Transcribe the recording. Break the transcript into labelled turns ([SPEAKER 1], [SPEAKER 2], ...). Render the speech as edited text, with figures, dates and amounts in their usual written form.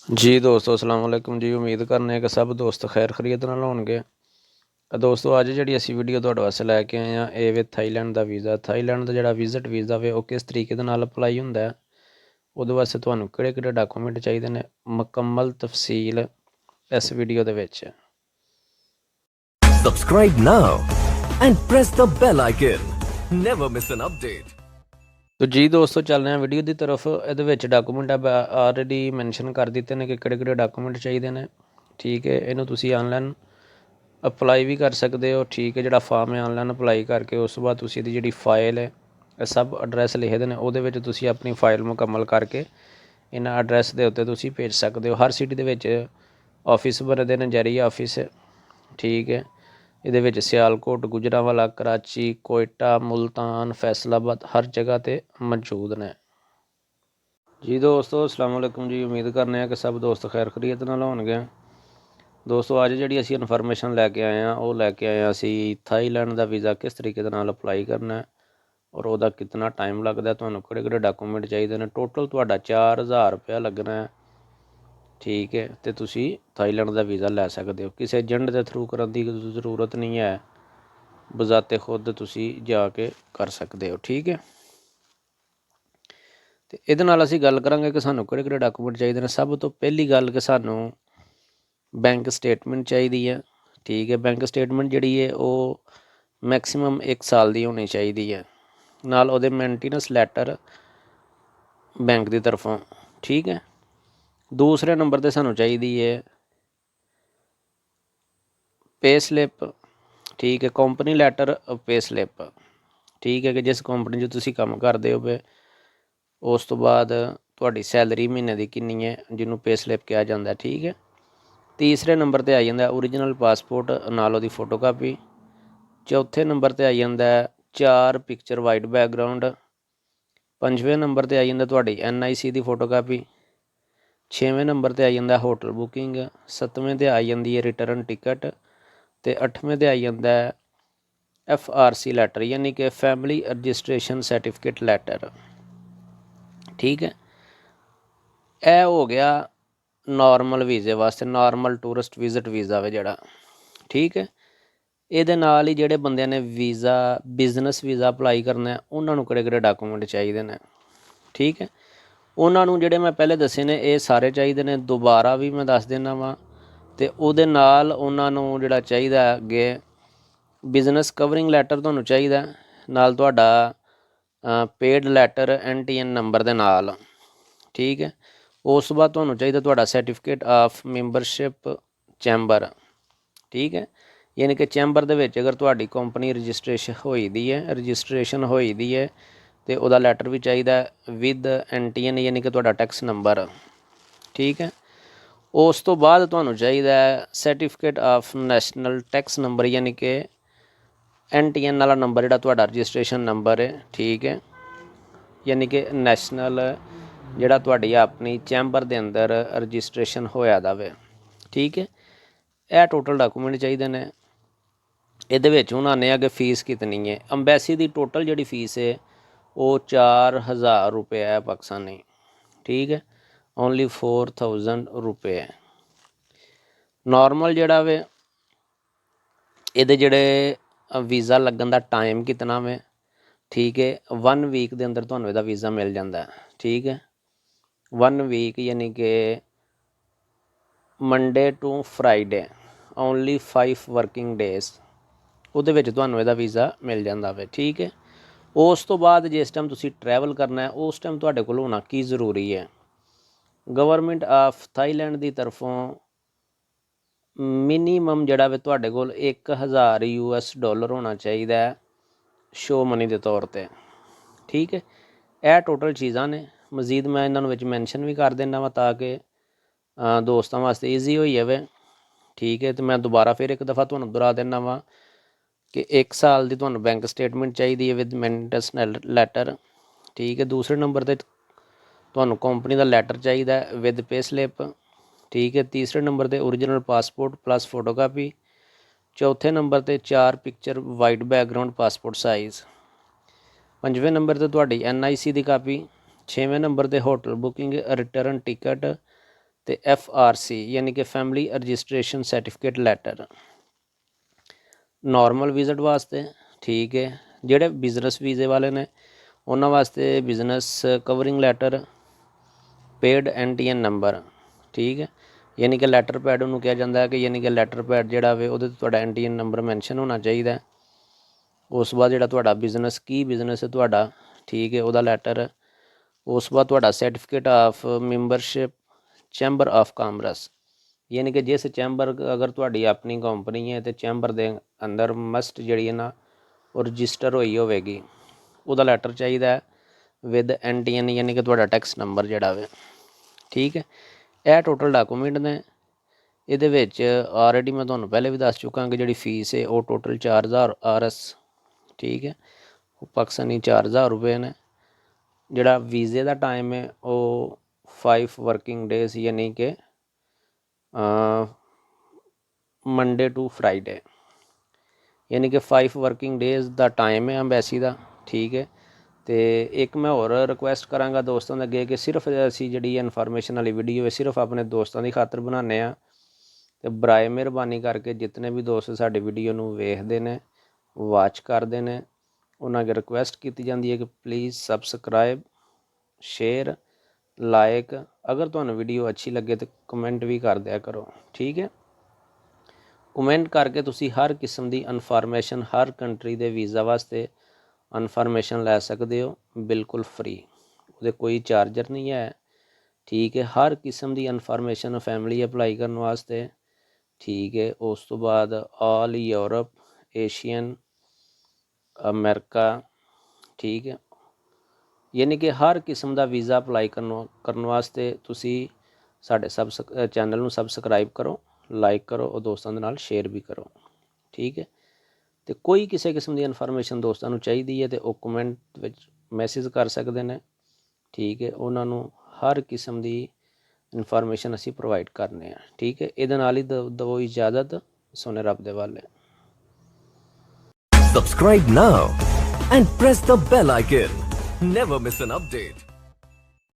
[SPEAKER 1] जी दोस्तों अस्सलाम वालेकुम जी। उम्मीद करने कि सब दोस्त खैर खरीत नाल होणगे। दोस्तों अज जी असी वीडियो तुहाडे वास्ते लैके आए हैं ए वे थाईलैंड का वीज़ा। थाईलैंड का जिहड़ा विजिट वीज़ा वे किस तरीके दे नाल अपलाई हुंदा है, उहदे वास्ते तुहानूं किहड़े डॉकूमेंट चाहिए ने, मुकम्मल तफसील इस video they which.
[SPEAKER 2] Subscribe now and press the bell icon. Never miss an update.
[SPEAKER 1] तो जी दोस्तों चल रहे हैं वीडियो की तरफ। ये डॉकूमेंट ऑलरेडी मैंशन कर दिते हैं कि किहड़े डॉकूमेंट चाहिए ने। ठीक है, इन्हूं तुसीं ऑनलाइन अपलाई भी कर सकते हो। ठीक है, जो फॉर्म है ऑनलाइन अपलाई करके उस बाद तुसीं इहदी जिहड़ी फाइल है सब एड्रैस लिखे दे ने, उहदे विच तुसीं अपनी फाइल मुकम्मल करके इन्हां एड्रैस के उत्ते तुसीं भेज सकते हो। हर सिटी दे विच ऑफिस बनदे ने, जरिए ऑफिस। ठीक है, ये सियालकोट, गुजरांवाला, कराची, कोयटा, मुल्तान, फैसलाबाद हर जगह ते मौजूद ने। जी दोस्तों अस्सलाम वालेकुम जी। उम्मीद करने हैं कि सब दोस्त खैर खरीत नाल होणगे। दोस्तों अज जी असी इन्फॉर्मेशन लैके आए हैं वो लैके आए असी थाईलैंड का वीज़ा किस तरीके दे नाल अपलाई करना है और वह कितना टाइम लगता है, तुहानूं किहड़े डॉकूमेंट चाहिए ने। टोटल तुहाडा 4000 रुपया लगना है। ठीक है, तो तुसीं थाईलैंड का वीज़ा लै सकते हो। किसी एजेंट के थ्रू करने की जरूरत नहीं है, बजाते खुद तुसीं जाके कर सकते हो। ठीक है, तो ये असीं गल करांगे कि सानूं किहड़े डॉकूमेंट चाहिए ने। सब तो पहली गल कि सानूं बैंक स्टेटमेंट चाहिए है। ठीक है, बैंक स्टेटमेंट जिहड़ी है वो मैक्सीमम 1 साल की होनी चाहिए है, नाल उहदे मेंटेनेंस लैटर बैंक की तरफों। ठीक है, दूसरे नंबर पर सानूं चाहिए है पे स्लिप। ठीक है, कंपनी लैटर पे स्लिप। ठीक है, कि जिस कंपनी 'ਚ तुसीं काम करदे हो पे उस तो बाद तुहाडी सैलरी महीने की कितनी है, जिन्हों पे स्लिप कहा जाता है। ठीक है, तीसरे नंबर पर आई जाता ओरिजिनल पासपोर्ट नाल उहदी फोटोकापी। चौथे नंबर पर आई जाता 4 पिक्चर वाइट बैकग्राउंड। पंजवें नंबर पर आई जाता तुहाडी NIC की फोटोकापी। छेवें नंबर पर आई जाता होटल बुकिंग। सत्तवें पर आई जाती है रिटर्न टिकट। तो अठवें पर आई जाता FRC लैटर, यानी कि फैमिली रजिस्ट्रेशन सर्टिफिकेट लैटर। ठीक है, यह हो गया नॉर्मल वीज़े वास्ते, नॉर्मल टूरिस्ट विजिट वीज़ा वे जिहड़ा। ठीक है, ਇਹਦੇ ਨਾਲ ਹੀ ਜਿਹੜੇ ਬੰਦਿਆਂ ਨੇ ਵੀਜ਼ਾ ਬਿਜ਼ਨਸ ਵੀਜ਼ਾ ਅਪਲਾਈ ਕਰਨਾ ਹੈ ਉਹਨਾਂ ਨੂੰ ਕਿਹੜੇ ਡਾਕੂਮੈਂਟ ਚਾਹੀਦੇ ਨੇ। ਠੀਕ ਹੈ, ਉਹਨਾਂ ਨੂੰ ਜਿਹੜੇ ਮੈਂ ਪਹਿਲੇ ਦੱਸੇ ਨੇ ਇਹ ਸਾਰੇ ਚਾਹੀਦੇ ਨੇ। ਦੁਬਾਰਾ ਵੀ ਮੈਂ ਦੱਸ ਦਿੰਦਾ ਵਾਂ, ਅਤੇ ਉਹਦੇ ਨਾਲ ਉਹਨਾਂ ਨੂੰ ਜਿਹੜਾ ਚਾਹੀਦਾ ਅੱਗੇ ਬਿਜ਼ਨਸ ਕਵਰਿੰਗ ਲੈਟਰ ਤੁਹਾਨੂੰ ਚਾਹੀਦਾ, ਨਾਲ ਤੁਹਾਡਾ ਪੇਡ ਲੈਟਰ NTN ਨੰਬਰ ਦੇ ਨਾਲ। ਠੀਕ ਹੈ, ਉਸ ਤੋਂ ਬਾਅਦ ਤੁਹਾਨੂੰ ਚਾਹੀਦਾ ਤੁਹਾਡਾ ਸਰਟੀਫਿਕੇਟ ਆਫ ਮੈਂਬਰਸ਼ਿਪ ਚੈਂਬਰ। ठीक है, यानी कि चैंबर दे विच अगर तुहाडी कंपनी रजिस्ट्रेशन होई दी है, रजिस्ट्रेशन होई दी है तो वह लैटर भी चाहिए विद NTN, यानी कि तुहाडा टैक्स नंबर। ठीक है, उस तो बाद तुहानूं चाहिए certificate of national tax number, यानी कि NTN वाला नंबर जिहड़ा तुहाडा रजिस्ट्रेशन नंबर है। ठीक है, यानी कि नैशनल जिहड़ा तुहाडी अपनी चैंबर दे अंदर रजिस्ट्रेशन होया दा वे। ठीक है, यह टोटल डॉकूमेंट चाहिए ने। ये ਹੁਣ आने अगे फीस कितनी है। अंबैसी की टोटल जी फीस है वो 4000 रुपये है पाकिस्तानी। ठीक है, ओनली 4000 रुपये है। नॉर्मल जोड़ा वे ये जोड़े वीज़ा लगन का टाइम कितना वे। ठीक है, 1 वीक के अंदर तुहानूं इहदा वीज़ा मिल जाता है। ठीक है, 1 वीक यानी कि Monday to Friday, only 5 working days ਉਹਦੇ ਵਿੱਚ ਤੁਹਾਨੂੰ ਇਹਦਾ ਵੀਜ਼ਾ ਮਿਲ ਜਾਂਦਾ ਵੇ। ਠੀਕ ਹੈ, ਉਸ ਤੋਂ ਬਾਅਦ ਜਿਸ ਟਾਈਮ ਤੁਸੀਂ ਟਰੈਵਲ ਕਰਨਾ ਹੈ ਉਸ ਟਾਈਮ ਤੁਹਾਡੇ ਕੋਲ ਹੋਣਾ ਕੀ ਜ਼ਰੂਰੀ ਹੈ, ਗਵਰਨਮੈਂਟ ਆਫ ਥਾਈਲੈਂਡ ਦੀ ਤਰਫੋਂ ਮਿਨੀਮਮ ਜਿਹੜਾ ਵੇ ਤੁਹਾਡੇ ਕੋਲ 1000 US$ ਹੋਣਾ ਚਾਹੀਦਾ ਹੈ ਸ਼ੋ ਮਨੀ ਦੇ ਤੌਰ 'ਤੇ। ਠੀਕ ਹੈ, ਇਹ ਟੋਟਲ ਚੀਜ਼ਾਂ ਨੇ। ਮਜ਼ੀਦ ਮੈਂ ਇਹਨਾਂ ਨੂੰ ਵਿੱਚ ਮੈਂਸ਼ਨ ਵੀ ਕਰ ਦਿੰਦਾ ਵਾ ਤਾਂ ਕਿ ਦੋਸਤਾਂ ਵਾਸਤੇ ਈਜ਼ੀ ਹੋਈ ਜਾਵੇ। ਠੀਕ ਹੈ, ਅਤੇ ਮੈਂ ਦੁਬਾਰਾ ਫਿਰ ਇੱਕ ਦਫਾ ਤੁਹਾਨੂੰ ਦੁਹਰਾ ਦਿੰਦਾ ਵਾ कि 1 साल की तुहानूं बैंक स्टेटमेंट चाहिए है विद मेंटेनेंस लैटर। ठीक है, दूसरे नंबर पर तुहानूं कंपनी का लैटर चाहिए विद पे स्लिप। ठीक है, तीसरे नंबर पर ओरिजिनल पासपोर्ट प्लस फोटोकापी। चौथे नंबर पर 4 picture white background passport size. पंजवें नंबर पर तुहाडी NIC की कापी। छेवें नंबर पर होटल बुकिंग रिटर्न टिकट ਤੇ FRC ਯਾਨੀ ਕਿ family registration certificate letter normal visit ਵਾਸਤੇ। ਠੀਕ ਹੈ, ਜਿਹੜੇ ਬਿਜ਼ਨਸ ਵੀਜ਼ੇ ਵਾਲੇ ਨੇ ਉਹਨਾਂ ਵਾਸਤੇ business covering letter, paid NTN number. ਠੀਕ ਹੈ, ਯਾਨੀ ਕਿ ਲੈਟਰ ਪੈਡ ਉਹਨੂੰ ਕਿਹਾ ਜਾਂਦਾ ਹੈ ਕਿ ਯਾਨੀ ਕਿ ਲੈਟਰ ਪੈਡ ਜਿਹੜਾ ਵੇ ਉਹਦੇ 'ਤੇ ਤੁਹਾਡਾ NTN ਨੰਬਰ ਮੈਂਸ਼ਨ ਹੋਣਾ ਚਾਹੀਦਾ। ਉਸ ਤੋਂ ਬਾਅਦ ਜਿਹੜਾ ਤੁਹਾਡਾ ਬਿਜ਼ਨਸ ਕੀ ਬਿਜ਼ਨਸ ਹੈ ਤੁਹਾਡਾ, ਠੀਕ ਹੈ, ਉਹਦਾ ਲੈਟਰ। ਉਸ ਤੋਂ ਬਾਅਦ ਤੁਹਾਡਾ certificate of membership chamber of commerce, ਯਾਨੀ ਕਿ ਜਿਸ ਚੈਂਬਰ ਅਗਰ ਤੁਹਾਡੀ ਆਪਣੀ ਕੰਪਨੀ ਹੈ ਅਤੇ ਚੈਂਬਰ ਦੇ ਅੰਦਰ ਮਸਟ ਜਿਹੜੀ ਹੈ ਨਾ ਉਹ ਰਜਿਸਟਰ ਹੋਈ ਹੋਵੇਗੀ, ਉਹਦਾ ਲੈਟਰ ਚਾਹੀਦਾ ਵਿਦ NTN ਯਾਨੀ ਕਿ ਤੁਹਾਡਾ ਟੈਕਸ ਨੰਬਰ ਜਿਹੜਾ ਵੇ। ਠੀਕ ਹੈ, ਇਹ ਟੋਟਲ ਡਾਕੂਮੈਂਟ ਨੇ। ਇਹਦੇ ਵਿੱਚ ਆਲਰੇਡੀ ਮੈਂ ਤੁਹਾਨੂੰ ਪਹਿਲੇ ਵੀ ਦੱਸ ਚੁੱਕਾ ਕਿ ਜਿਹੜੀ ਫੀਸ ਹੈ ਉਹ ਟੋਟਲ 4000 RS। ਠੀਕ ਹੈ, ਉਹ ਪਾਕਿਸਤਾਨੀ 4000 ਰੁਪਏ ਨੇ। ਜਿਹੜਾ ਵੀਜ਼ੇ ਦਾ ਟਾਈਮ ਹੈ ਉਹ 5 ਵਰਕਿੰਗ ਡੇਜ਼ ਯਾਨੀ ਕਿ ਮੰਡੇ ਟੂ ਫਰਾਈਡੇ, ਯਾਨੀ ਕਿ 5 ਵਰਕਿੰਗ ਡੇਜ਼ ਦਾ ਟਾਈਮ ਹੈ ਅੰਬੈਸੀ ਦਾ। ਠੀਕ ਹੈ, ਅਤੇ ਇੱਕ ਮੈਂ ਹੋਰ ਰਿਕੁਐਸਟ ਕਰਾਂਗਾ ਦੋਸਤਾਂ ਦੇ ਅੱਗੇ ਕਿ ਸਿਰਫ ਅਸੀਂ ਜਿਹੜੀ ਇਨਫੋਰਮੇਸ਼ਨ ਵਾਲੀ ਵੀਡੀਓ ਹੈ ਸਿਰਫ ਆਪਣੇ ਦੋਸਤਾਂ ਦੀ ਖਾਤਰ ਬਣਾਉਂਦੇ ਹਾਂ, ਅਤੇ ਬਰਾਏ ਮਿਹਰਬਾਨੀ ਕਰਕੇ ਜਿਤਨੇ ਵੀ ਦੋਸਤ ਸਾਡੀ ਵੀਡੀਓ ਨੂੰ ਵੇਖਦੇ ਨੇ, ਵਾਚ ਕਰਦੇ ਨੇ, ਉਹਨਾਂ ਅੱਗੇ ਰਿਕੁਐਸਟ ਕੀਤੀ ਜਾਂਦੀ ਹੈ ਕਿ ਪਲੀਜ਼ ਸਬਸਕ੍ਰਾਈਬ, ਸ਼ੇਅਰ, ਲਾਈਕ, ਅਗਰ ਤੁਹਾਨੂੰ ਵੀਡੀਓ ਅੱਛੀ ਲੱਗੇ ਤਾਂ ਕਮੈਂਟ ਵੀ ਕਰ ਦਿਆ ਕਰੋ। ਠੀਕ ਹੈ, ਕਮੈਂਟ ਕਰਕੇ ਤੁਸੀਂ ਹਰ ਕਿਸਮ ਦੀ ਇਨਫੋਰਮੇਸ਼ਨ, ਹਰ ਕੰਟਰੀ ਦੇ ਵੀਜ਼ਾ ਵਾਸਤੇ ਇਨਫੋਰਮੇਸ਼ਨ ਲੈ ਸਕਦੇ ਹੋ ਬਿਲਕੁਲ ਫ੍ਰੀ, ਉਹਦੇ ਕੋਈ ਚਾਰਜਰ ਨਹੀਂ ਹੈ। ਠੀਕ ਹੈ, ਹਰ ਕਿਸਮ ਦੀ ਇਨਫੋਰਮੇਸ਼ਨ ਫੈਮਿਲੀ ਅਪਲਾਈ ਕਰਨ ਵਾਸਤੇ। ਠੀਕ ਹੈ, ਉਸ ਤੋਂ ਬਾਅਦ ਆਲ ਯੂਰਪ, ਏਸ਼ੀਅਨ, ਅਮਰੀਕਾ। ਠੀਕ ਹੈ, ਯਾਨੀ ਕਿ ਹਰ ਕਿਸਮ ਦਾ ਵੀਜ਼ਾ ਅਪਲਾਈ ਕਰਨ ਵਾਸਤੇ ਤੁਸੀਂ ਸਾਡੇ ਚੈਨਲ ਨੂੰ ਸਬਸਕ੍ਰਾਈਬ ਕਰੋ, ਲਾਈਕ ਕਰੋ, ਉਹ ਦੋਸਤਾਂ ਦੇ ਨਾਲ ਸ਼ੇਅਰ ਵੀ ਕਰੋ। ਠੀਕ ਹੈ, ਅਤੇ ਕੋਈ ਕਿਸੇ ਕਿਸਮ ਦੀ ਇਨਫੋਰਮੇਸ਼ਨ ਦੋਸਤਾਂ ਨੂੰ ਚਾਹੀਦੀ ਹੈ ਅਤੇ ਉਹ ਕਮੈਂਟ ਵਿੱਚ ਮੈਸੇਜ ਕਰ ਸਕਦੇ ਨੇ। ਠੀਕ ਹੈ, ਉਹਨਾਂ ਨੂੰ ਹਰ ਕਿਸਮ ਦੀ ਇਨਫੋਰਮੇਸ਼ਨ ਅਸੀਂ ਪ੍ਰੋਵਾਈਡ ਕਰਨੇ ਹਾਂ। ਠੀਕ ਹੈ, ਇਹਦੇ ਨਾਲ ਹੀ ਦਿਓ ਇਜਾਜ਼ਤ। ਸੋਨੇ ਰੱਬ ਦੇ ਵਾਲੇ।
[SPEAKER 2] Subscribe now and press the bell icon. Never miss an update.